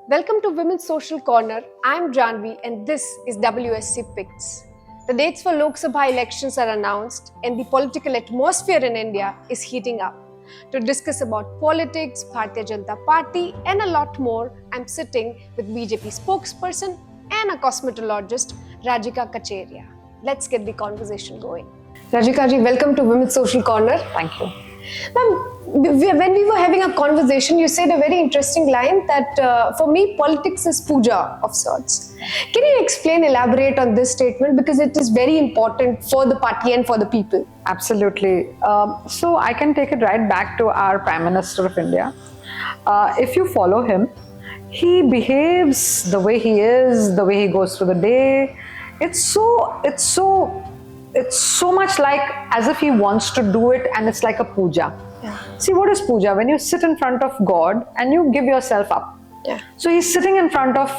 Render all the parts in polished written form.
Welcome to Women's Social Corner. I'm Janvi and this is WSC Picks. The dates for Lok Sabha elections are announced and the political atmosphere in India is heating up. To discuss about politics, Bharatiya Janata Party and a lot more, I'm sitting with BJP spokesperson and a cosmetologist, Rajika Kacheria. Let's get the conversation going. Rajika ji, welcome to Women's Social Corner. Thank you. Ma'am, when we were having a conversation, you said a very interesting line that for me, politics is puja of sorts. Can you explain, elaborate on this statement because it is very important for the party and for the people? Absolutely. So I can take it right back to our Prime Minister of India. If you follow him, he behaves the way he is, the way he goes through the day. It's so much like as if he wants to do it, and it's like a puja. Yeah. See, what is puja? When you sit in front of God and you give yourself up. Yeah. So he's sitting in front of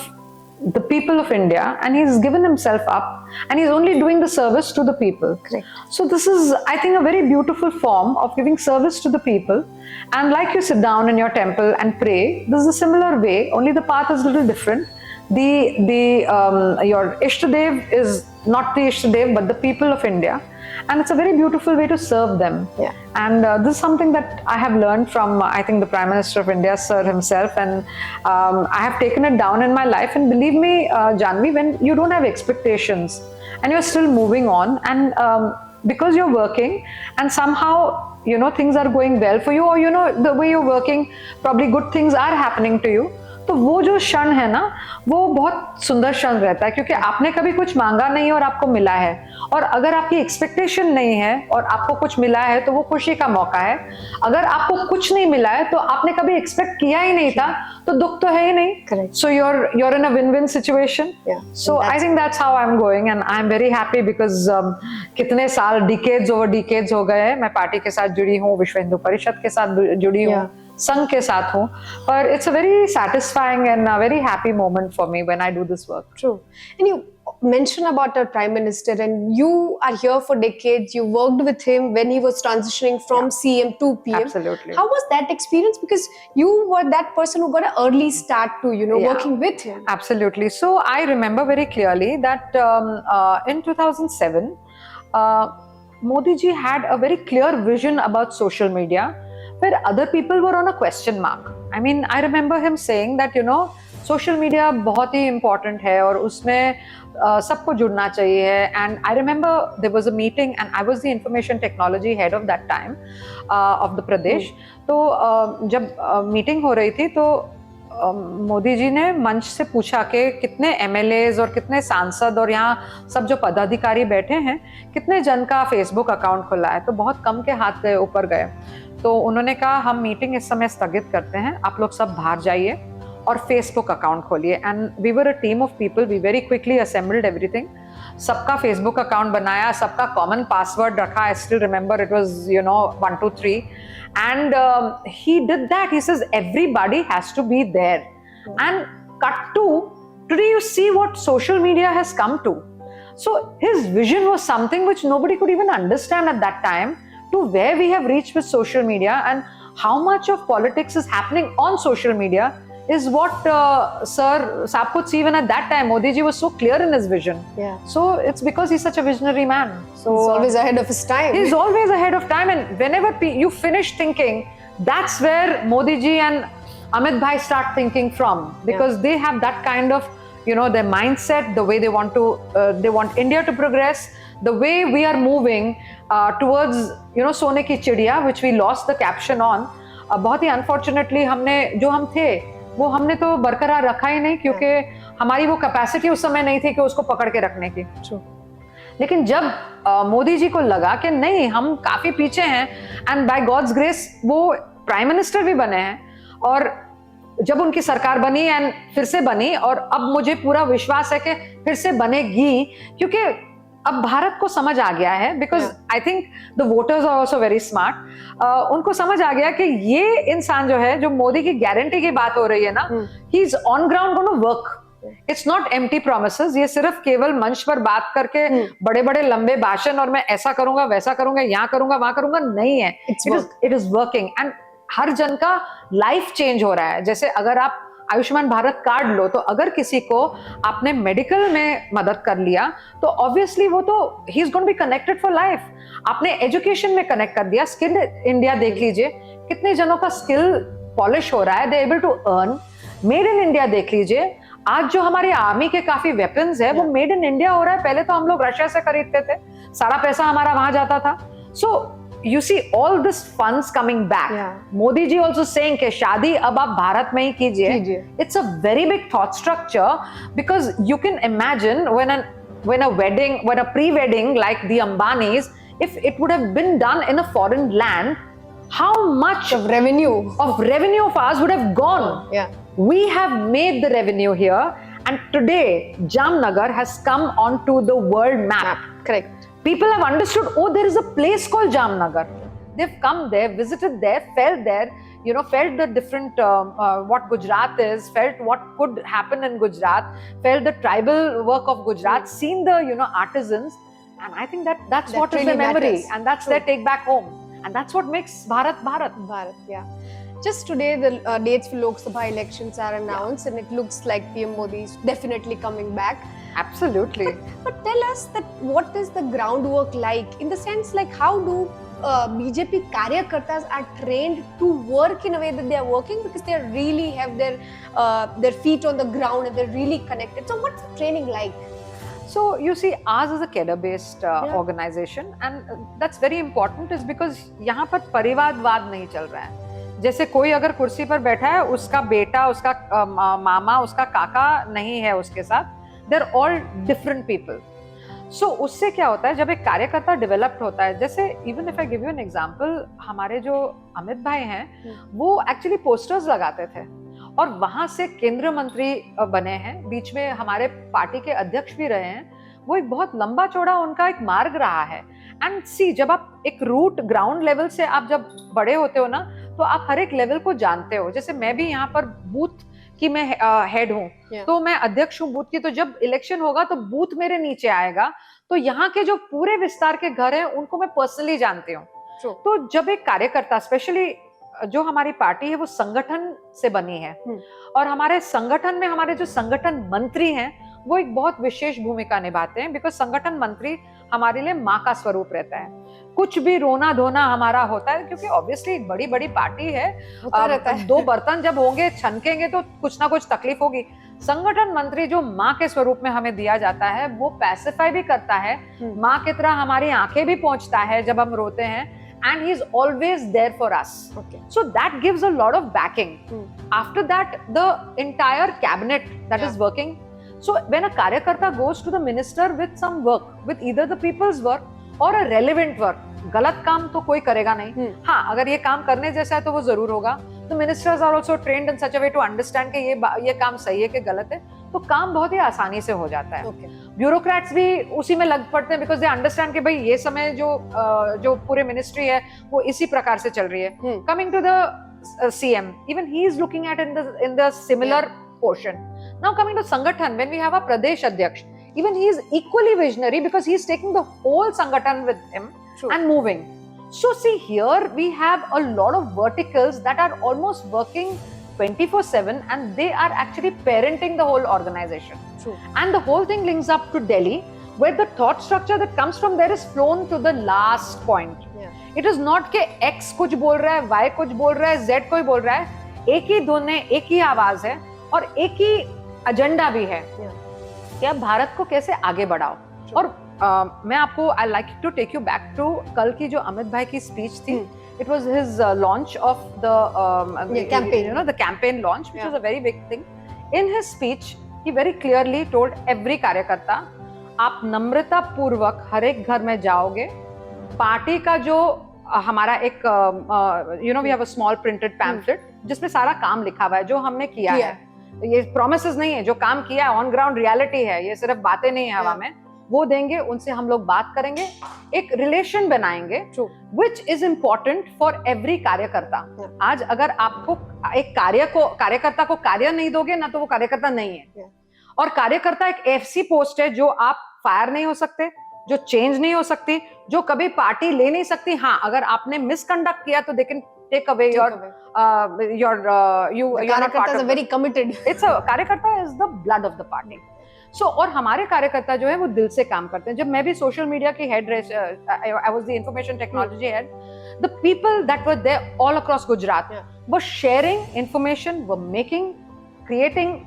the people of India and he's given himself up and he's only doing the service to the people. Correct. So this is, I think, a very beautiful form of giving service to the people. And like you sit down in your temple and pray, this is a similar way, only the path is a little different. Your Ishtadev is not the Ishtadev but the people of India, and it's a very beautiful way to serve them. Yeah. And this is something that I have learned from I think the Prime Minister of India, sir himself, and I have taken it down in my life. And believe me, Janvi, when you don't have expectations and you're still moving on, and because you're working and somehow things are going well for you, or the way you're working, probably good things are happening to you, तो वो जो क्षण है ना, वो बहुत सुंदर क्षण रहता है, क्योंकि आपने कभी कुछ मांगा नहीं और आपको मिला है। और अगर आपकी एक्सपेक्टेशन नहीं है और आपको कुछ मिला है तो वो खुशी का मौका है। अगर आपको कुछ नहीं मिला है तो आपने कभी एक्सपेक्ट किया ही नहीं था, तो दुख तो है ही नहीं। Correct. So you're in a win-win situation. Yeah. So I think that's how I'm going, and I'm very happy because कितने साल, decades over decades हो गए हैं, मैं पार्टी के साथ जुड़ी हूँ, विश्व हिंदू परिषद के साथ जुड़ी हूँ, संघ के साथ हूँ, पर it's a very satisfying and a very happy moment for me when I do this work. True. And you mentioned about our Prime Minister, and you are here for decades. You worked with him when he was transitioning from CM to PM. Absolutely. How was that experience? Because you were that person who got an early start to, working with him. Absolutely. So I remember very clearly that in 2007, Modi ji had a very clear vision about social media, where other people were on a question mark. I mean, I remember him saying that, social media बहुत ही important है और उसमें सबको जुड़ना चाहिए. And I remember there was a meeting and I was the information technology head of that time of the Pradesh. तो जब meeting हो रही थी तो मोदी जी ने मंच से पूछा कि कितने MLAs और कितने सांसद और यहाँ सब जो पदाधिकारी बैठे हैं, कितने जन का फेसबुक अकाउंट खुला है. तो बहुत कम के हाथ गए, ऊपर गए. तो उन्होंने कहा हम मीटिंग इस समय स्थगित करते हैं, आप लोग सब बाहर जाइए और फेसबुक अकाउंट खोलिए. And we were a team of people, we very quickly assembled everything. सबका फेसबुक अकाउंट बनाया, सबका कॉमन पासवर्ड रखा. I still remember it was 1 2 3. And he did that. He says everybody has to be there. And cut to today, you see what social media has come to. So his vision was something which nobody could even understand at that time, to where we have reached with social media and how much of politics is happening on social media is what Sir Saab could see even at that time. Modi ji was so clear in his vision. Yeah. So it's because he's such a visionary man. So he's always ahead of his time. He's always ahead of time, and whenever you finish thinking, that's where Modi ji and Amit Bhai start thinking from, because they have that kind of their mindset, the way they want India to progress, the way we are moving towards सोने की चिड़िया, which we lost the caption on. बहुत ही unfortunately हमने जो हम थे वो हमने तो बरकरार रखा ही नहीं, क्योंकि हमारी वो कैपेसिटी उस समय नहीं थी कि उसको पकड़ के रखने की. लेकिन जब मोदी जी को लगा कि नहीं, हम काफी पीछे हैं, एंड बाय गॉड्स ग्रेस वो प्राइम मिनिस्टर भी बने हैं, और जब उनकी सरकार बनी एंड फिर से बनी, और अब मुझे पूरा विश्वास है कि फिर से बनेगी, क्योंकि अब भारत को समझ आ गया है, because I think the voters are also very smart. उनको समझ आ गया कि ये इंसान जो है, जो मोदी की गारंटी की बात हो रही है ना, he is on ground gonna work. It's not empty promises. ये सिर्फ केवल मंच पर बात करके बड़े बड़े लंबे भाषण और मैं ऐसा करूंगा, वैसा करूंगा, यहाँ करूंगा, वहां करूंगा नहीं है. इट इज वर्किंग, एंड हर जन का लाइफ चेंज हो रहा है. जैसे अगर आप आयुष्मान भारत कार्ड लो, तो अगर किसी को आपने मेडिकल में मदद कर लिया तो ऑब्वियसली वो तो ही is going to be connected for life. आपने एजुकेशन में कनेक्ट कर दिया, स्किल इंडिया देख लीजिए, कितने जनों का स्किल पॉलिश हो रहा है, they able to earn. Made in India देख लीजिए, आज जो हमारी आर्मी के काफी वेपन्स है वो मेड इन इंडिया हो रहा है। पहले तो हम लोग रशिया से खरीदते थे, सारा पैसा हमारा वहां जाता था। सो you see all this funds coming back. Modi ji also saying कि शादी अब आप भारत में ही कीजिए. It's a very big thought structure, because you can imagine when a wedding, when a pre-wedding like the Ambanis, if it would have been done in a foreign land, how much of revenue of ours would have gone. We have made the revenue here, and today Jamnagar has come onto the world map. Correct. People have understood, oh, there is a place called Jamnagar. They've come there, visited there, felt there, felt the different, what Gujarat is, felt what could happen in Gujarat, felt the tribal work of Gujarat, seen the, artisans. And I think that's what really is their memory. Matters. And that's their take back home. And that's what makes Bharat, Bharat. Bharat, yeah. Just today, the dates for Lok Sabha elections are announced, and it looks like PM Modi is definitely coming back. Absolutely. But tell us that what is the groundwork like, in the sense like how do BJP karyakartas are trained to work in a way that they are working, because they really have their feet on the ground and they're really connected. So what's the training like? So you see, ours is a cadre-based organization, and that's very important, is because यहाँ पर परिवारवाद नहीं चल रहा है। जैसे कोई अगर कुर्सी पर बैठा है, उसका बेटा, उसका मामा, उसका काका नहीं है उसके साथ, they're all different people. So उससे क्या होता है, जब एक कार्यकर्ता डेवलप्ड होता है, जैसे even if I give you an example, हमारे जो अमित भाई हैं वो एक्चुअली पोस्टर्स लगाते थे और वहां से केंद्रीय मंत्री बने हैं, बीच में हमारे पार्टी के अध्यक्ष भी रहे हैं। वो एक बहुत लंबा चौड़ा उनका एक मार्ग रहा है। एंड सी, जब आप एक रूट ग्राउंड लेवल से आप जब बड़े होते हो ना, तो आप हर एक लेवल को जानते हो। जैसे मैं भी यहाँ पर बूथ कि मैं हेड हूँ, तो मैं अध्यक्ष हूँ बूथ की, तो जब इलेक्शन होगा तो बूथ मेरे नीचे आएगा, तो यहाँ के जो पूरे विस्तार के घर हैं उनको मैं पर्सनली जानती हूँ। तो जब एक कार्यकर्ता, स्पेशली जो हमारी पार्टी है वो संगठन से बनी है, और हमारे संगठन में हमारे जो संगठन मंत्री हैं वो एक बहुत विशेष भूमिका निभाते हैं, बिकॉज संगठन मंत्री हमारे लिए माँ का स्वरूप रहता है। कुछ भी रोना धोना हमारा होता है, क्योंकि ऑब्वियसली एक बड़ी बड़ी पार्टी है, दो बर्तन जब होंगे छनकेंगे तो कुछ ना कुछ तकलीफ होगी। संगठन मंत्री जो माँ के स्वरूप में हमें दिया जाता है, वो पैसिफाई भी करता है, माँ की तरह हमारी आंखें भी पहुंचता है जब हम रोते हैं, and he is always there for us. So that gives a lot of backing. After that, the entire cabinet that is working. So when a karyakarta goes to the minister with some work, with either the people's work or a relevant work, गलत काम तो कोई करेगा नहीं। हाँ, अगर ये काम करने जैसा है तो वो जरूर होगा। तो ministers are also trained in such a way to understand कि ये काम सही है कि गलत है, तो काम बहुत ही आसानी से हो जाता है। ब्यूरोक्रेट्स भी उसी में लग पड़ते हैं, बिकॉज दे अंडरस्टैंड कि भाई ये समय जो पूरे मिनिस्ट्री है वो इसी प्रकार से चल रही है। Coming to the CM, even he is looking at in the similar portion. Now coming to sangathan, when we have a pradesh adhyaksh, even he is equally visionary, because he is taking the whole sangathan with him and moving. So see, here we have a lot of verticals that are almost working 24/7, and they are actually parenting the whole organization. And the whole thing links up to Delhi, where the thought structure that comes from there is flown to the last point. It is not कि X कुछ बोल रहा है, Y कुछ बोल रहा है, Z कोई बोल रहा है, एक ही धुन है, एक ही आवाज है और एक ही एजेंडा भी है कि आप भारत को कैसे आगे बढ़ाओ। और मैं आपको I like to take you back to कल की जो अमित भाई की स्पीच थी। It was his launch of the campaign, the campaign launch, which was a very big thing. In his speech, he very clearly told every कार्यकर्ता, आप नम्रता पूर्वक हर एक घर में जाओगे, पार्टी का जो हमारा एक we have a small printed pamphlet जिसमें सारा काम लिखा हुआ है जो हमने किया है। ये प्रोमिसेस नहीं है, जो काम किया है ऑन ग्राउंड रियलिटी है, ये सिर्फ बातें नहीं है हवा में, वो देंगे, उनसे हम लोग बात करेंगे, एक रिलेशन बनाएंगे, which is important for every कार्यकर्ता। आज अगर आपको एक कार्यकर्ता को कार्य नहीं दोगे ना, तो वो कार्यकर्ता नहीं है। और कार्यकर्ता एक ऐसी पोस्ट है जो आप फायर नहीं हो सकते, जो चेंज नहीं हो सकती, जो कभी पार्टी ले नहीं सकती. हाँ, अगर आपने मिसकंडक्ट किया तो they can take away your karyakarta very committed. It's a कार्यकर्ता is the blood of the party. So और हमारे कार्यकर्ता जो है वो दिल से काम करते हैं. जब मैं भी सोशल मीडिया की head, I was the information technology head. The people that were there all across Gujarat were sharing information, were making, creating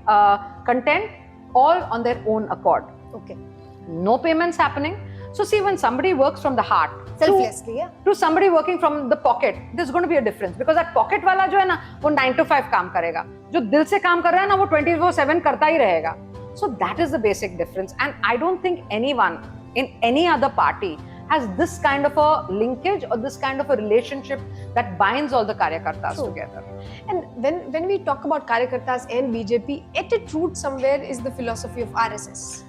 content all on their own accord. Okay. No payments happening. So see, when somebody works from the heart, Selflessly, yeah. to somebody working from the pocket, there's going to be a difference, because that pocket वाला जो है ना वो 9 to 5 काम करेगा, जो दिल से काम कर रहा है ना वो 24/7 करता ही रहेगा. So that is the basic difference, and I don't think anyone in any other party has this kind of a linkage or this kind of a relationship that binds all the karyakartas together. And when we talk about karyakartas and BJP, at its root somewhere is the philosophy of RSS.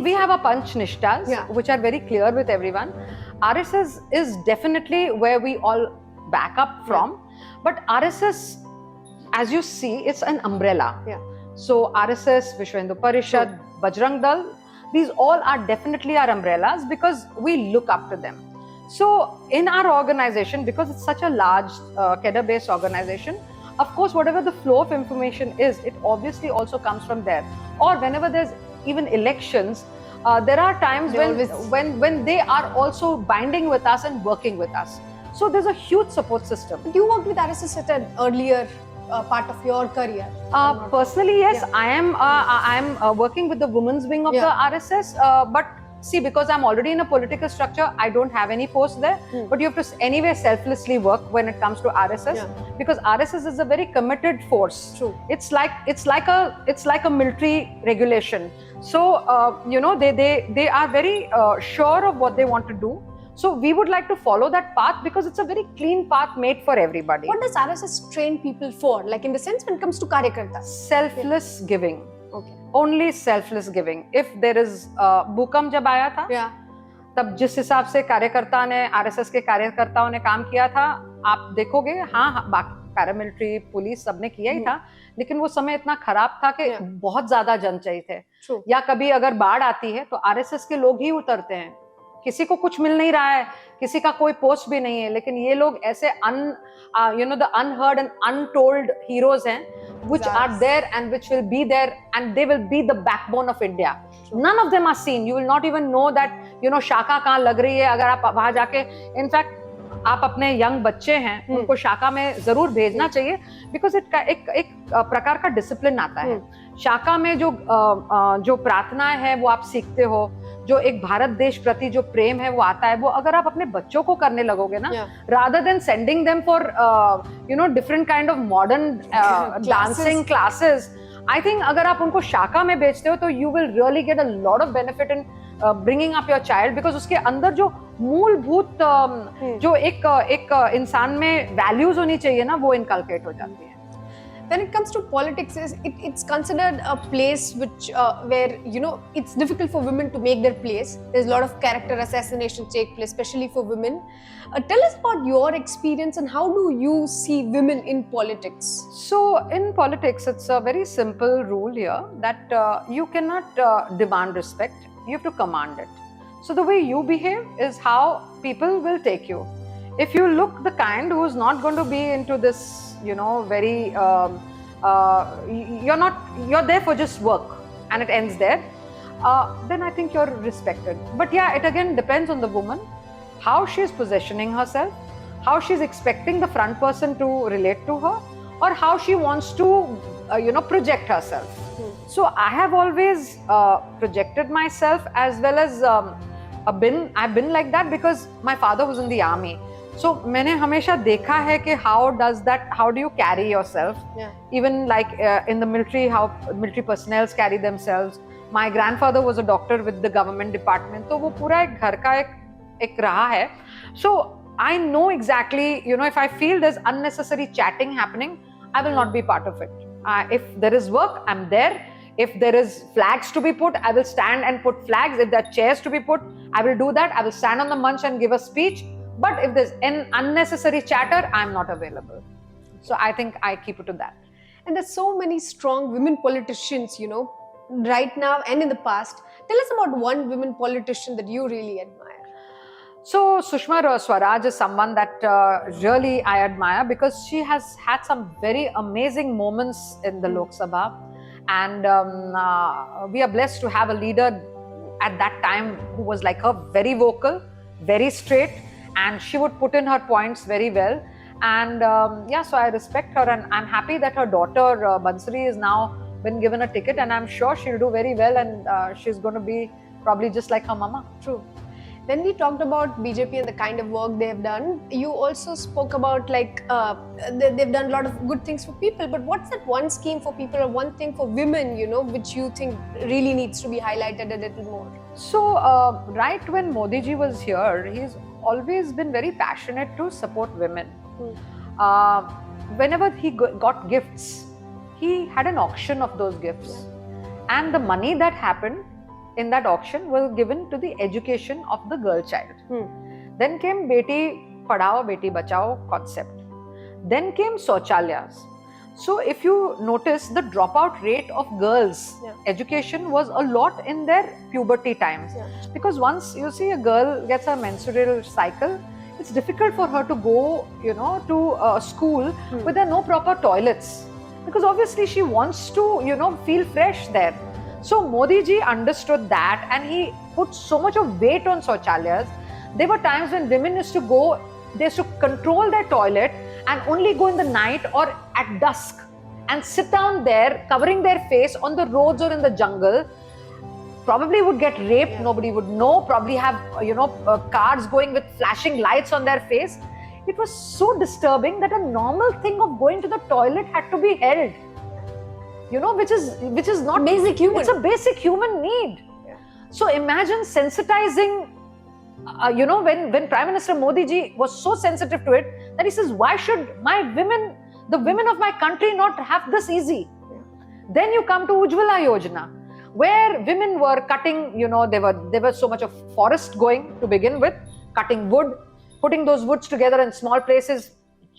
We have a Panch Nishtas, which are very clear with everyone. RSS is definitely where we all back up from, but RSS, as you see, it's an umbrella. So RSS, Vishwa Hindu Parishad, Bajrang Dal, these all are definitely our umbrellas because we look up to them. So in our organization, because it's such a large cadre-based organization, of course, whatever the flow of information is, it obviously also comes from there. Or whenever there's even elections, there are times when they are also binding with us and working with us. So there's a huge support system. You worked with RSS at an earlier part of your career. Personally, yes, I am working with the women's wing of the RSS, but see, because I'm already in a political structure, I don't have any post there. But you have to anyway selflessly work when it comes to RSS, because RSS is a very committed force. True. It's like a military regulation. So they are very sure of what they want to do. So we would like to follow that path because it's a very clean path made for everybody. What does RSS train people for? Like in the sense when it comes to karyakartas? Selfless giving. Okay. Only selfless giving. If there is भूकंप जब आया था, तब जिस हिसाब से कार्यकर्ता ने RSS के कार्यकर्ताओं ने काम किया था, आप देखोगे, हाँ बाकी पैरामिलिट्री पुलिस सबने किया ही था, लेकिन वो समय इतना खराब था कि बहुत ज्यादा जन चाहिए थे. या कभी अगर बाढ़ आती है तो RSS के लोग ही उतरते हैं. किसी को कुछ मिल नहीं रहा है, किसी का कोई पोस्ट भी नहीं है, लेकिन ये लोग ऐसे the unheard and untold heroes हैं, which are there and which will be there, and they will be the backbone of India. None of them are seen. You will not even know that शाखा कहाँ लग रही है. अगर आप वहां जाके, इनफैक्ट आप अपने यंग बच्चे हैं, उनको शाखा में जरूर भेजना चाहिए, बिकॉज एक प्रकार का डिसिप्लिन आता है. शाखा में जो प्रार्थनाएं है वो आप सीखते हो, जो एक भारत देश प्रति जो प्रेम है वो आता है, वो अगर आप अपने बच्चों को करने लगोगे ना, rather than sending them for different kind of modern dancing classes, I think अगर आप उनको शाखा में भेजते हो तो you will really get a lot of benefit in bringing up your child, because उसके अंदर जो मूलभूत जो एक इंसान में values होनी चाहिए ना, वो inculcate हो जाती है. When it comes to politics, it's considered a place which where it's difficult for women to make their place. There's a lot of character assassination take place, especially for women. Tell us about your experience and how do you see women in politics? So in politics, it's a very simple rule here that you cannot demand respect. You have to command it. So the way you behave is how people will take you. If you look the kind who's not going to be into this, very you're there for just work and it ends there, then I think you're respected. But yeah, it again depends on the woman, how she's positioning herself, how she's expecting the front person to relate to her, or how she wants to project herself. So I have always projected myself, as well as I've been like that because my father was in the army. So मैंने हमेशा देखा है कि how do you carry yourself, even like in the military, how military personnel carry themselves. My grandfather was a doctor with the government department, तो वो पूरा एक घर का एक रहा है. So I know exactly, if I feel there's unnecessary chatting happening, I will not be part of it. If there is work, I'm there. If there is flags to be put, I will stand and put flags. If there are chairs to be put, I will do that. I will stand on the munch and give a speech. But if there's an unnecessary chatter, I'm not available. So I think I keep it to that. And there's so many strong women politicians, right now and in the past. Tell us about one women politician that you really admire. So Sushma Swaraj is someone that really I admire because she has had some very amazing moments in the Lok Sabha, and we are blessed to have a leader at that time who was like her, very vocal, very straight, and she would put in her points very well. And so I respect her, and I'm happy that her daughter Bansari is now been given a ticket, and I'm sure she'll do very well, and she's going to be probably just like her mama. True. When we talked about BJP and the kind of work they have done, you also spoke about they've done a lot of good things for people. But what's that one scheme for people or one thing for women, which you think really needs to be highlighted a little more? So right when Modi ji was here, he's always been very passionate to support women. Whenever he got gifts, he had an auction of those gifts, and the money that happened in that auction was given to the education of the girl child. Then came Beti Padhao, Beti Bachao concept. Then came Shauchalayas. So if you notice, the dropout rate of girls' education was a lot in their puberty times. Because once you see a girl gets a menstrual cycle, it's difficult for her to go, to a school with no proper toilets. Because obviously she wants to, feel fresh there. So Modi ji understood that, and he put so much of weight on Shauchalayas. There were times when women used to go, they used to control their toilet and only go in the night or at dusk and sit down there covering their face on the roads or in the jungle. Probably would get raped, nobody would know, probably have, cars going with flashing lights on their face. It was so disturbing that a normal thing of going to the toilet had to be held. Which is not basic human. It's a basic human need. So imagine sensitizing, when Prime Minister Modi ji was so sensitive to it that he says, why should the women of my country not have this easy? Then you come to Ujjwala Yojana, where women were cutting, there was so much of forest going to begin with, cutting wood, putting those woods together in small places,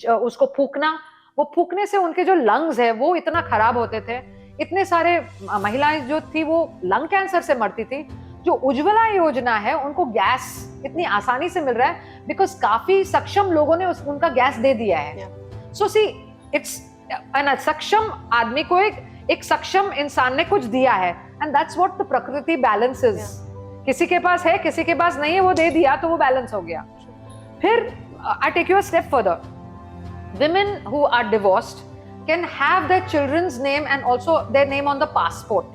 usko phukna. वो फूकने से उनके जो lungs है वो इतना खराब होते थे, इतने सारे महिलाएं जो थी वो लंग कैंसर से मरती थी. जो उज्ज्वला योजना है उनको गैस इतनी आसानी से मिल रहा है बिकॉज काफी सक्षम लोगों ने उनका गैस दे दिया है. सो सी इट्स एन सक्षम आदमी को एक सक्षम इंसान ने कुछ दिया है, एंड दैट्स व्हाट द प्रकृति बैलेंस इज. किसी के पास है, किसी के पास नहीं है, वो दे दिया तो वो बैलेंस हो गया. फिर I take you a step further. Women who are divorced can have their children's name and also their name on the passport,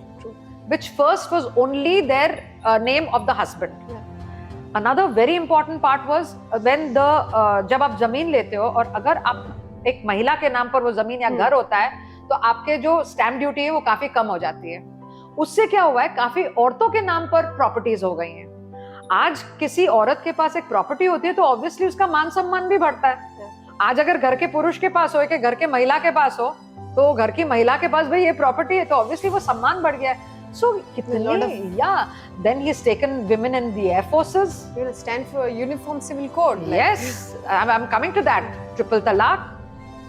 which first was only their name of the husband. Another very important part was when जब आप जमीन लेते हो और अगर आप एक महिला के नाम पर वो जमीन या घर होता है तो आपके जो स्टैम्प ड्यूटी है वो काफी कम हो जाती है. उससे क्या हुआ है, काफी औरतों के नाम पर प्रॉपर्टीज हो गई हैं. आज किसी औरत के पास एक प्रॉपर्टी होती है तो ऑब्वियसली उसका मान सम्मान भी बढ़ता है. आज अगर घर के पुरुष के पास हो, कि घर के महिला के पास हो, तो घर की महिला के पास भाई ये प्रॉपर्टी है तो ऑब्वियसली वो सम्मान बढ़ गया है. So then he's taken women in the air forces. You will stand for uniform civil code. Yes, I'm coming to that. Triple talaq.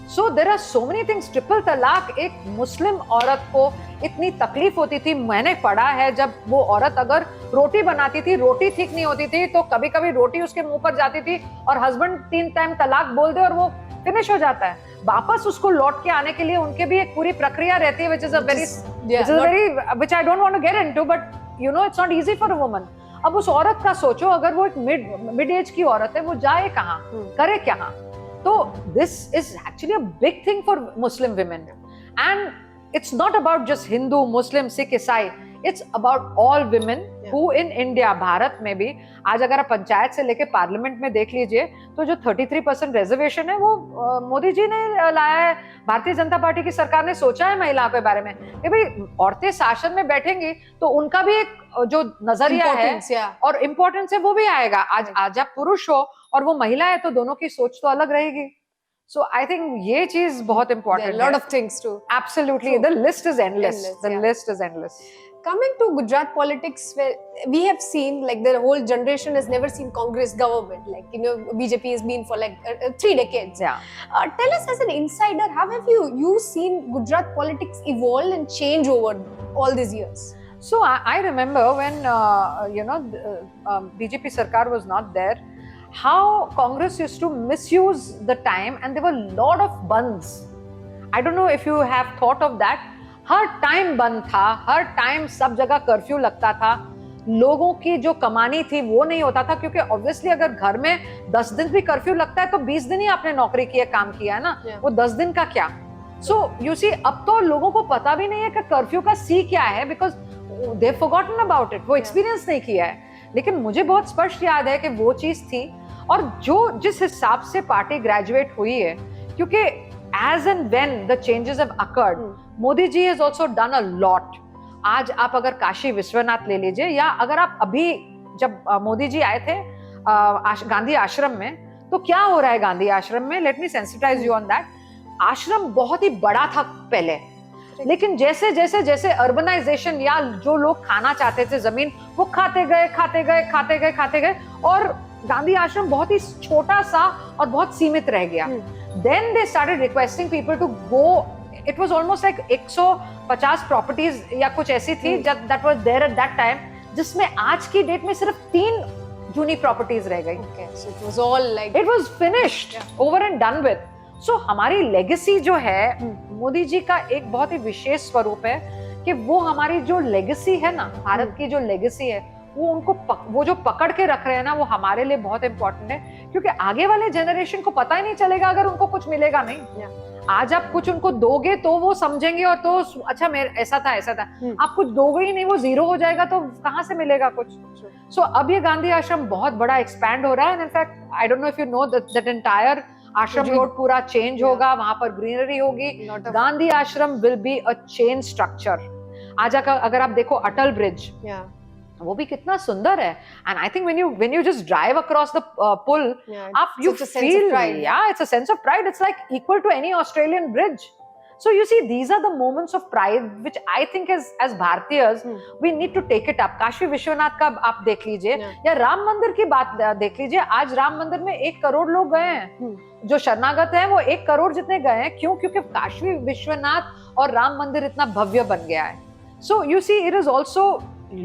So there are so many things. Triple talaq एक मुस्लिम औरत को इतनी तकलीफ होती थी. मैंने पढ़ा है जब वो औरत अगर रोटी बनाती थी, रोटी ठीक नहीं होती थी तो कभी कभी रोटी उसके मुंह पर जाती थी और हस्बैंड 3 टाइम तलाक बोल दे और वो फिनिश हो जाता है. वापस उसको लौट के आने के लिए उनके भी एक पूरी प्रक्रिया रहती है, which I don't want to get into, but it's not easy for a woman. अब उस औरत का सोचो, अगर वो एक मिड एज की औरत है, वो जाए कहाँ, करे क्या. तो this is actually a big thing for Muslim women, and it's not about just Hindu, Muslim, Sikh, Isai. It's about all women who in India, Bharat में भी आज अगर आप पंचायत से लेके पार्लियामेंट में देख लीजिए तो जो 33% रिजर्वेशन है वो मोदी जी ने लाया है. भारतीय जनता पार्टी की सरकार ने सोचा है महिलाओं के बारे में कि भाई औरतें शासन में बैठेंगी तो उनका भी एक जो नजरिया है और इम्पोर्टेंस है वो भी आएगा. आज आप पुरुष हो और वो महिला है तो दोनों की सोच तो अलग रहेगी. So I think ये चीज बहुत important है. There are a lot of things too. Absolutely, the list is endless. The list is endless. Coming to Gujarat politics, where we have seen the whole generation has never seen Congress government. BJP has been for 3 decades. Yeah. Tell us as an insider, how have you seen Gujarat politics evolve and change over all these years? So I remember when BJP Sarkar was not there, how Congress used to misuse the time, and there were a lot of bands. I don't know if you have thought of that. Her time बंद था, हर time सब जगह curfew लगता था, लोगों की जो कमानी थी वो नहीं होता था, क्योंकि ऑब्वियसली अगर घर में 10 दिन भी कर्फ्यू लगता है तो 20 दिन ही आपने नौकरी की है, काम किया है ना, वो 10 दिन का क्या. सो यू सी, अब तो लोगों को पता भी नहीं है कि कर्फ्यू का सी क्या है, because they forgotten about it, वो एक्सपीरियंस नहीं किया है. लेकिन मुझे बहुत स्पष्ट याद है कि वो चीज थी, और जो जिस हिसाब से पार्टी ग्रेजुएट हुई है, क्योंकि as and when the changes have occurred, Modi ji has also done a lot. आज आप अगर काशी विश्वनाथ ले लीजिए, या अगर आप अभी जब मोदी जी आए थे गांधी आश्रम में, तो क्या हो रहा है गांधी आश्रम में, let me sensitize you on that. Ashram बहुत ही बड़ा था पहले, लेकिन जैसे जैसे जैसे अर्बनाइजेशन, या जो लोग खाना चाहते थे जमीन, वो खाते गए, और गांधी आश्रम बहुत ही छोटा सा और बहुत सीमित रह गया. Then they started requesting people to go. It was almost like 150 properties या कुछ ऐसी थी that was there at that time, जिसमें आज की डेट में सिर्फ 3 जूनी प्रॉपर्टीज रह गई. Okay, so it was all like it was finished, over and done with. So हमारी लेगेसी जो है, मोदी जी का एक बहुत ही विशेष स्वरूप है कि वो हमारी जो लेगेसी है ना, भारत की जो लेगेसी है, वो उनको वो जो पकड़ के रख रहे हैं ना, वो हमारे लिए बहुत इंपॉर्टेंट है, क्योंकि आगे वाले जनरेशन को पता ही नहीं चलेगा अगर उनको कुछ मिलेगा नहीं. आज आप कुछ उनको दोगे तो वो समझेंगे, और तो अच्छा मेरे ऐसा था. आप कुछ दोगे ही नहीं, वो जीरो हो जाएगा, तो कहाँ से मिलेगा कुछ. सो अब ये गांधी आश्रम बहुत बड़ा एक्सपैंड हो रहा है, and in fact I don't know if you know that entire आश्रम रोड पूरा चेंज होगा, वहां पर ग्रीनरी होगी. गांधी आश्रम will be a chain structure. आज अगर आप देखो अटल ब्रिज, वो भी कितना सुंदर है, and I think when you just drive across the pull, up you feel, it's a sense of pride. It's like equal to any Australian bridge. So you see, these are the moments of pride which I think as Bharatiyas we need to take it up. Kashi Vishwanath का आप देख लीजिए, या राम मंदिर की बात देख लीजिए. आज राम मंदिर में 1 करोड़ लोग गए हैं, जो शरणागत हैं वो 1 करोड़ जितने गए हैं. क्यों? क्योंकि काशी विश्वनाथ और राम मंदिर इतना भव्य बन गया है. So you see, it is also,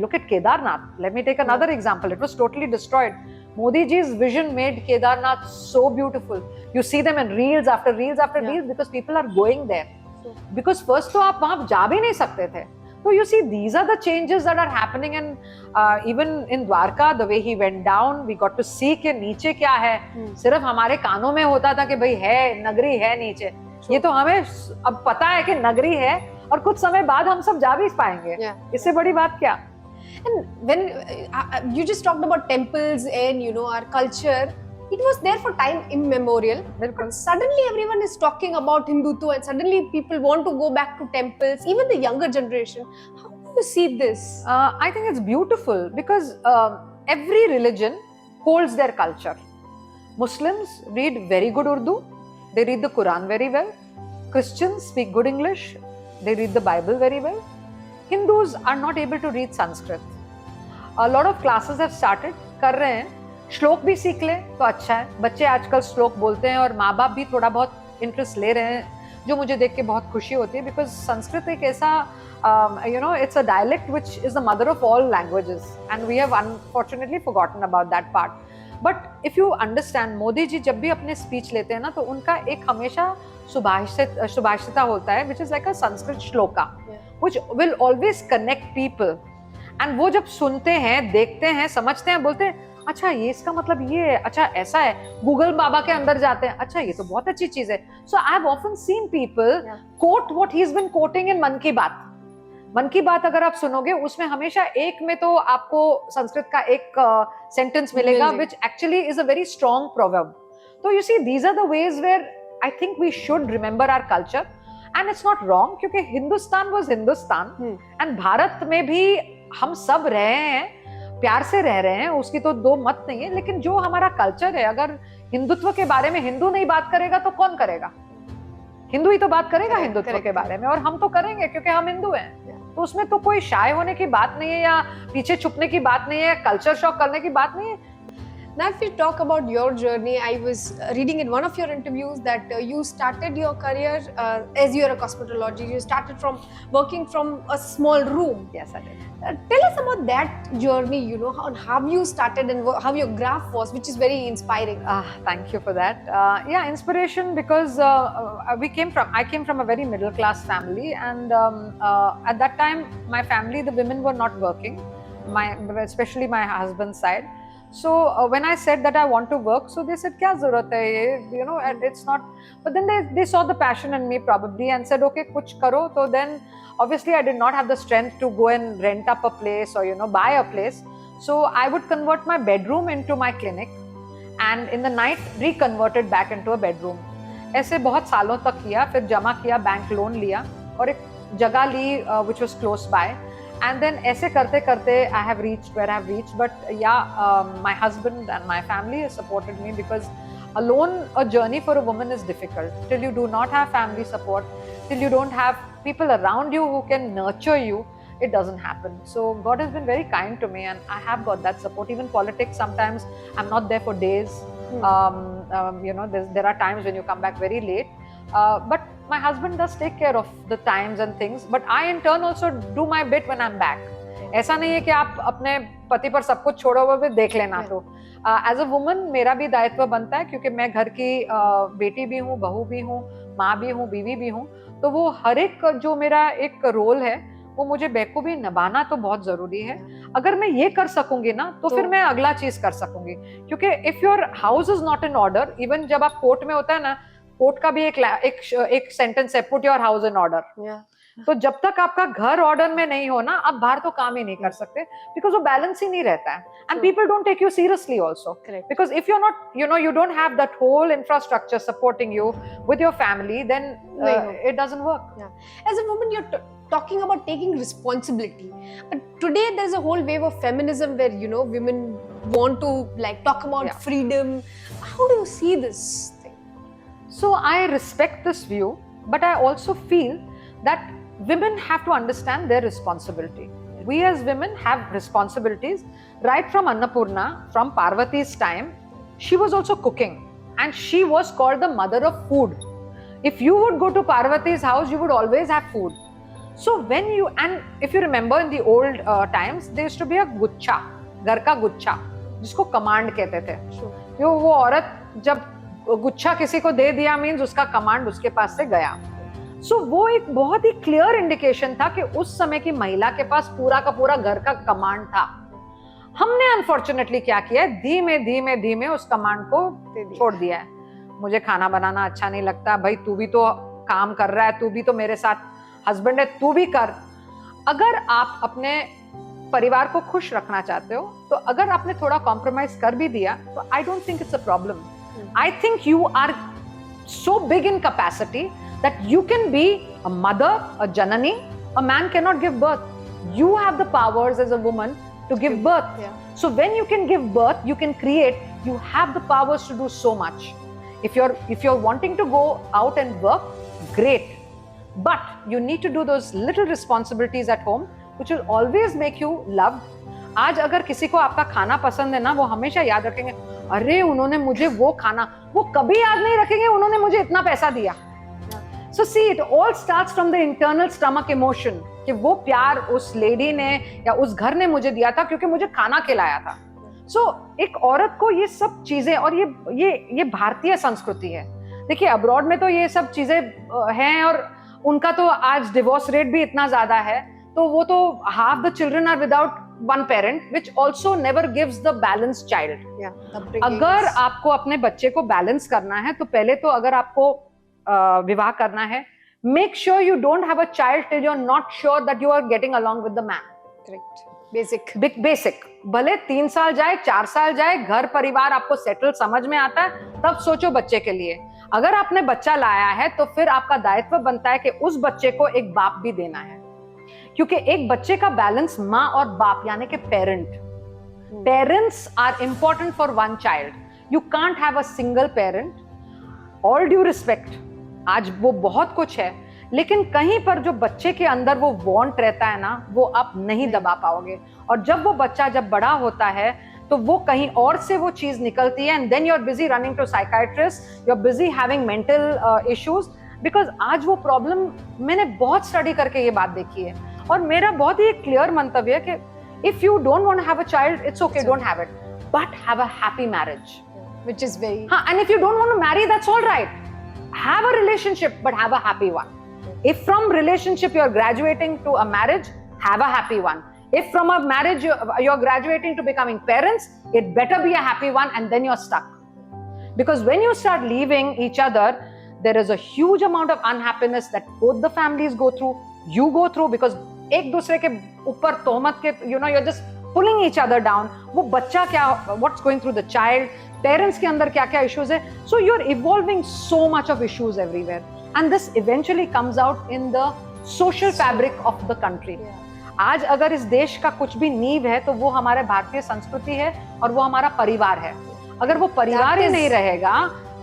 look at Kedarnath. Let me take another example. It was totally destroyed. Modi ji's vision made Kedarnath so beautiful. You see them in reels after reels after reels, because people are going there. Because first तो आप वहाँ जा भी नहीं सकते थे. So you see, these are the changes that are happening, and even in Dwarka, the way he went down, we got to see कि नीचे क्या है. सिर्फ हमारे कानों में होता था कि भाई है, नगरी है नीचे. ये तो हमें अब पता है कि नगरी है, और कुछ समय बाद हम सब जा भी पाएंगे. इससे बड़ी बात क्या. And when you just talked about temples and our culture, it was there for time immemorial. But suddenly everyone is talking about Hindutva, and suddenly people want to go back to temples, even the younger generation. How do you see this? I think it's beautiful, because every religion holds their culture. Muslims read very good Urdu, they read the Quran very well. Christians speak good English, they read the Bible very well. Hindus are not able to read Sanskrit. A lot of classes have started, कर रहे हैं. श्लोक भी सीख ले तो अच्छा है. बच्चे आजकल श्लोक बोलते हैं, और माँ बाप भी थोड़ा बहुत इंटरेस्ट ले रहे हैं, जो मुझे देख के बहुत खुशी होती है. बिकॉज संस्कृत एक ऐसा it's a dialect which is the mother of all languages, and we have unfortunately forgotten about that part. But if you understand, Modi ji जब भी अपने स्पीच लेते हैं ना, तो उनका एक हमेशा सुभाषिता होता है, which is like a Sanskrit shloka, which will always connect people. And वो जब सुनते हैं, देखते हैं, समझते हैं, बोलते हैं अच्छा ये इसका मतलब ये है, अच्छा ऐसा है. गूगल बाबा के अंदर जाते हैं, अच्छा ये तो बहुत अच्छी चीज है. So I have often seen people quote what he's been quoting in मन की बात. मन की बात अगर आप सुनोगे, उसमें हमेशा एक में तो आपको संस्कृत का एक सेंटेंस मिलेगा, which actually is a very strong proverb. So you see, these are the ways where I think we should remember our culture, and it's not wrong, क्योंकि हिंदुस्तान was हिंदुस्तान, and भारत में भी हम सब रहे हैं, प्यार से रह रहे हैं, उसकी तो दो मत नहीं है. लेकिन जो हमारा कल्चर है, अगर हिंदुत्व के बारे में हिंदू नहीं बात करेगा तो कौन करेगा? हिंदू ही तो बात करेगा हिंदुत्व के बारे में, और हम तो करेंगे क्योंकि हम हिंदू हैं. तो उसमें तो कोई शाय होने की बात नहीं है, या पीछे छुपने की बात नहीं है, या कल्चर शॉक करने की बात नहीं है. Now, if we talk about your journey, I was reading in one of your interviews that you started your career as you're a cosmetologist. You started from working from a small room. Yes, I did. Tell us about that journey, you know, how you started and how your graph was, which is very inspiring. Thank you for that. Yeah, inspiration because I came from a very middle class family, and at that time, my family, the women were not working, especially my husband's side. So when I said that I want to work, so they said, "Kya zarurat hai ye?" You know, and it's not. But then they saw the passion in me probably and said, "Okay, kuch karo." So then, obviously, I did not have the strength to go and rent up a place or buy a place. So I would convert my bedroom into my clinic, and in the night reconverted back into a bedroom. ऐसे बहुत सालों तक किया, फिर जमा किया, bank loan लिया और एक जगह ली which was close by. And then ऐसे करते करते I have reached where I have reached. But yeah, my husband and my family has supported me, because alone a journey for a woman is difficult. Till you do not have family support, till you don't have people around you who can nurture you, it doesn't happen. So God has been very kind to me, and I have got that support. Even politics, sometimes I'm not there for days. There are times when you come back very late. But my husband does take care of the times and things, but I in turn also do my bit when I'm back. ऐसा नहीं है कि आप अपने पति पर सब कुछ छोड़ो हुए देख लेना. तो एज अ वुमन मेरा भी दायित्व बनता है, क्योंकि मैं घर की बेटी भी हूँ, बहू भी हूँ, माँ भी हूँ, बीवी भी हूँ. तो वो हर एक जो मेरा एक रोल है वो मुझे बेखूबी निभाना तो बहुत जरूरी है. अगर मैं ये कर सकूंगी ना तो फिर मैं अगला चीज कर सकूंगी. क्योंकि if your house is not in order, even जब आप कोर्ट में होता है ना, कोर्ट का भी एक सेंटेंस है, put your house in order. तो जब तक आपका घर ऑर्डर में नहीं हो ना, आप बाहर तो काम ही नहीं कर सकते, बिकॉज वो बैलेंस ही नहीं रहता है. And people don't take you seriously also, because if you not you don't have that whole infrastructure supporting you with your family, then it doesn't work. As a woman, you're talking about taking responsibility, but today there's a whole wave of feminism where women want to talk about freedom. How do you see this thing? So I respect this view, but I also feel that women have to understand their responsibility. We as women have responsibilities. Right from Annapurna, from Parvati's time, she was also cooking, and she was called the mother of food. If you would go to Parvati's house, you would always have food. So if you remember in the old times, there used to be a guच्छा, घर का गुच्छा, जिसको command कहते थे. वो औरत जब गुच्छा किसी को दे दिया, मीन्स उसका कमांड उसके पास से गया. सो वो एक बहुत ही क्लियर इंडिकेशन था कि उस समय की महिला के पास पूरा का पूरा घर का कमांड था. हमने अनफॉर्चुनेटली क्या किया है, धीमे धीमे धीमे उस कमांड को छोड़ दिया है. मुझे खाना बनाना अच्छा नहीं लगता, भाई तू भी तो काम कर रहा है, तू भी तो मेरे साथ हस्बैंड है, तू भी कर. अगर आप अपने परिवार को खुश रखना चाहते हो, तो अगर आपने थोड़ा कॉम्प्रोमाइज कर भी दिया, तो I don't think it's a problem. I think you are so big in capacity that you can be a mother, a janani. A man cannot give birth. You have the powers as a woman to give birth. So when you can give birth, you can create, you have the powers to do so much. If you're wanting to go out and work, great. But you need to do those little responsibilities at home, which will always make you loved. आज अगर किसी को आपका खाना पसंद है ना, वो हमेशा याद रखेंगे, अरे उन्होंने मुझे वो खाना, वो कभी याद नहीं रखेंगे उन्होंने मुझे इतना पैसा दिया. So see, it all starts from the internal stomach emotion, कि वो प्यार उस लेडी ने या उस घर ने मुझे दिया था क्योंकि मुझे खाना खिलाया था. So एक औरत को ये सब चीजें, और ये भारतीय संस्कृति है. देखिए अब्रॉड में तो ये सब चीजें हैं, और उनका तो आज डिवोर्स रेट भी इतना ज्यादा है, तो वो तो half the children are without one parent, which also never gives the balanced child. अगर आपको अपने बच्चे को बैलेंस करना है, तो पहले तो अगर आपको विवाह करना है, make sure you don't have a child till you're not sure that you are getting along with the man. Correct. Basic. भले 3 साल जाए, 4 साल जाए, घर परिवार आपको सेटल समझ में आता है, तब सोचो बच्चे के लिए. अगर आपने बच्चा लाया है, तो फिर आपका दायित्व बनता है कि उस बच्चे को एक बाप भी देना है, क्योंकि एक बच्चे का बैलेंस माँ और बाप यानी कि parents are important for one child. You can't have a single parent. All due respect, आज वो बहुत कुछ है, लेकिन कहीं पर जो बच्चे के अंदर वो वांट रहता है ना, वो आप नहीं दबा पाओगे. और जब वो बच्चा जब बड़ा होता है, तो वो कहीं और से वो चीज निकलती है, and then you are busy running to psychiatrist, you are busy having mental issues, because आज वो प्रॉब्लम मैंने बहुत स्टडी करके ये बात देखी है, और मेरा बहुत ही क्लियर मंतव्य है कि if you don't want to have a child, it's okay, don't have it, but have a happy marriage, which is very हाँ, and if you don't want to marry, that's all right, have a relationship but have a happy one. If from relationship you're graduating to a marriage, have a happy one. If from a marriage you're graduating to becoming parents, it better be a happy one, and then you're stuck. Because when you start leaving each other, there is a huge amount of unhappiness that both the families go through, you go through, because एक दूसरे के ऊपर तोहमत के, you're just pulling each other down. वो बच्चा क्या, what's going through the child, parents के अंदर क्या क्या issues है, so you're evolving so much of issues everywhere, and this eventually comes out in the social fabric of the country. आज अगर इस देश का कुछ भी नींव है तो वो हमारे भारतीय संस्कृति है और वो हमारा परिवार है. अगर वो परिवार ही नहीं रहेगा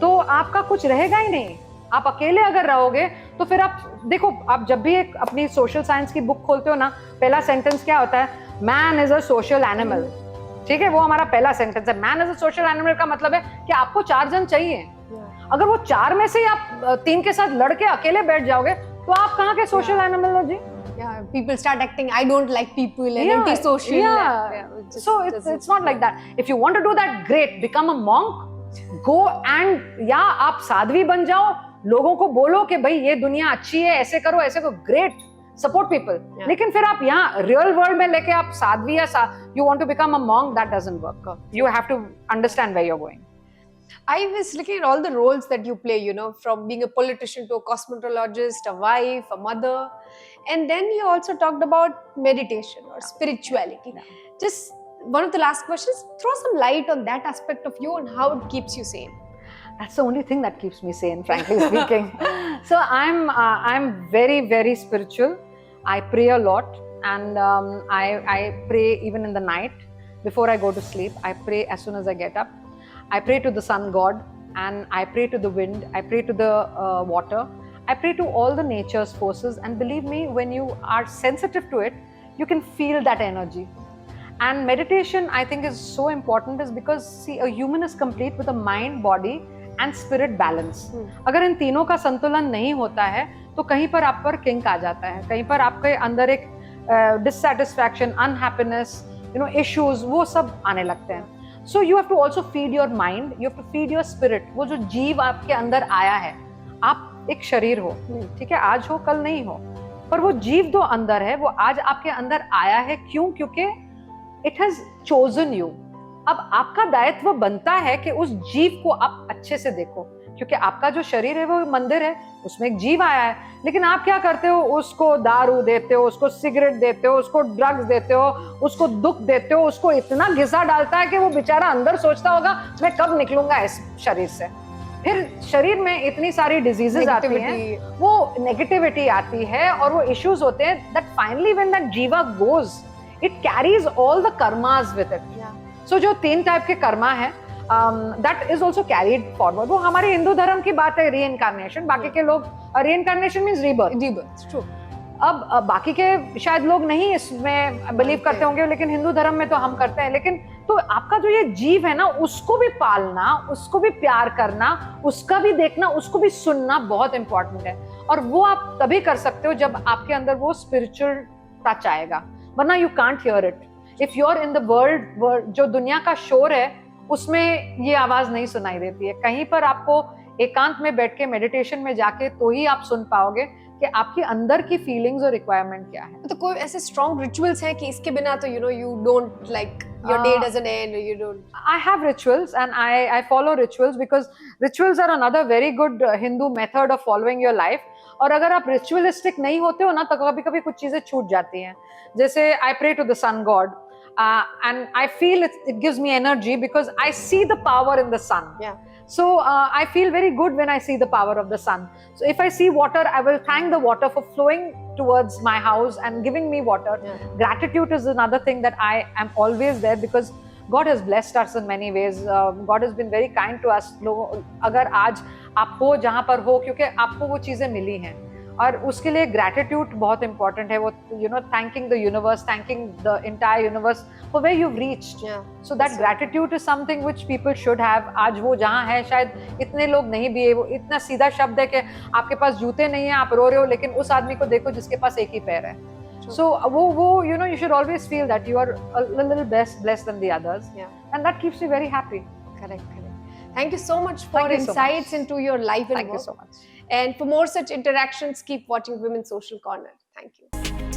तो आपका कुछ रहेगा ही नहीं. आप अकेले अगर रहोगे तो फिर आप देखो, आप जब भी एक अपनी सोशल साइंस की बुक खोलते हो ना, पहला सेंटेंस क्या होता है, man is a social animal. ठीक है, वो हमारा पहला सेंटेंस है. Man is a social animal का मतलब है कि आपको 4 जन चाहिए. अगर वो 4 में से आप 3 के साथ लड़के अकेले बैठ जाओगे तो आप कहाँ के सोशल एनिमल हो जी? Yeah, people start acting, I don't like people and antisocial. So it's not like that. If you want to do that, great, become a monk, go and या आप साध्वी बन जाओ, लोगों को बोलो कि भाई ये दुनिया अच्छी है, ऐसे करो ऐसे करो, great, support people. लेकिन फिर आप यहाँ रियल वर्ल्ड में लेके आप साध्वी या you want to become a monk, that doesn't work. You have to understand where you're going. I was looking at all the roles that you play, from being a politician to a cosmetologist, a wife, a mother. And then you also talked about meditation or spirituality. Yeah. Just one of the last questions, throw some light on that aspect of you and how it keeps you sane. That's the only thing that keeps me sane, frankly speaking. So I'm very, very spiritual. I pray a lot, and I pray even in the night before I go to sleep. I pray as soon as I get up. I pray to the sun god, and I pray to the wind, I pray to the water, I pray to all the nature's forces, and believe me, when you are sensitive to it, you can feel that energy. And meditation, I think, is so important, is because see, a human is complete with a mind, body and spirit balance. अगर इन तीनों का संतुलन नहीं होता है तो कहीं पर आप पर किंक आ जाता है, कहीं पर आपके अंदर एक dissatisfaction, unhappiness, issues, वो सब आने लगते हैं. So you have to also feed your mind, you have to feed your spirit. वो जो जीव आपके अंदर आया है, आप एक शरीर हो, ठीक है, आज हो कल नहीं हो, पर वो जीव जो अंदर है वो आज आपके अंदर आया है. क्यों? क्योंकि it has chosen you. अब आपका दायित्व बनता है कि उस जीव को आप अच्छे से देखो, क्योंकि आपका जो शरीर है वो मंदिर है, उसमें एक जीव आया है. लेकिन आप क्या करते हो, उसको दारू देते हो, उसको सिगरेट देते हो, उसको ड्रग्स देते हो, उसको दुख देते हो, उसको इतना घिसा डालता है कि वो बेचारा अंदर सोचता होगा मैं कब निकलूंगा इस शरीर से. फिर शरीर में इतनी सारी डिजीजेस आती हैं, वो नेगेटिविटी आती है और वो इश्यूज होते हैं, that finally when that jiva goes, it carries all the karmas with it. So जो 3 टाइप के कर्मा है, that is also carried forward. वो हमारे हिंदू धर्म की बात है, reincarnation. बाकी के लोग reincarnation means rebirth. True. अब बाकी के शायद लोग नहीं इसमें बिलीव करते होंगे, लेकिन हिंदू धर्म में तो हम करते हैं. लेकिन तो आपका जो ये जीव है ना, उसको भी पालना, उसको भी प्यार करना, उसका भी देखना, उसको भी सुनना बहुत इंपॉर्टेंट है. और वो आप तभी कर सकते हो जब आपके अंदर वो स्पिरिचुअल टच आएगा, वरना you can't hear it. If you are in the world, जो दुनिया का शोर है उसमें ये आवाज नहीं सुनाई देती है. कहीं पर आपको एकांत में बैठ के मेडिटेशन में जाके तो ही आप सुन पाओगे कि आपके अंदर की फीलिंग्स और रिक्वायरमेंट क्या है. तो कोई ऐसे स्ट्रॉन्ग रिचुअल्स हैं कि इसके बिना तो you don't like your day doesn't end, you don't. I have rituals and I follow rituals because rituals are another very good Hindu method of following your life. और अगर आप रिचुअलिस्टिक नहीं होते हो ना तो कभी-कभी कुछ चीजें छूट जाती हैं. जैसे I pray to the sun god. And I feel it gives me energy because I see the power in the sun. Yeah. So I feel very good when I see the power of the sun. So if I see water, I will thank the water for flowing towards my house and giving me water. Yeah. Gratitude is another thing that I am always there because God has blessed us in many ways. God has been very kind to us. अगर आज आप हो जहाँ पर हो, क्योंकि आपको वो चीजें मिली हैं, और उसके लिए ग्रैटिट्यूड बहुत इंपॉर्टेंट है, वो thanking the universe, thanking the entire universe for where you've reached. So that gratitude is something which people should have. आज वो जहाँ है शायद इतने लोग नहीं भी है, वो इतना सीधा शब्द है कि आपके पास जूते नहीं है, आप रो रहे हो, लेकिन उस आदमी को देखो जिसके पास एक ही पैर है. So वो you should always feel that you are a little blessed than the others. And that keeps you very happy. Correct. Thank you so much for insights into your life and work. Thank you so much. And for more such interactions, keep watching Women's Social Corner. Thank you.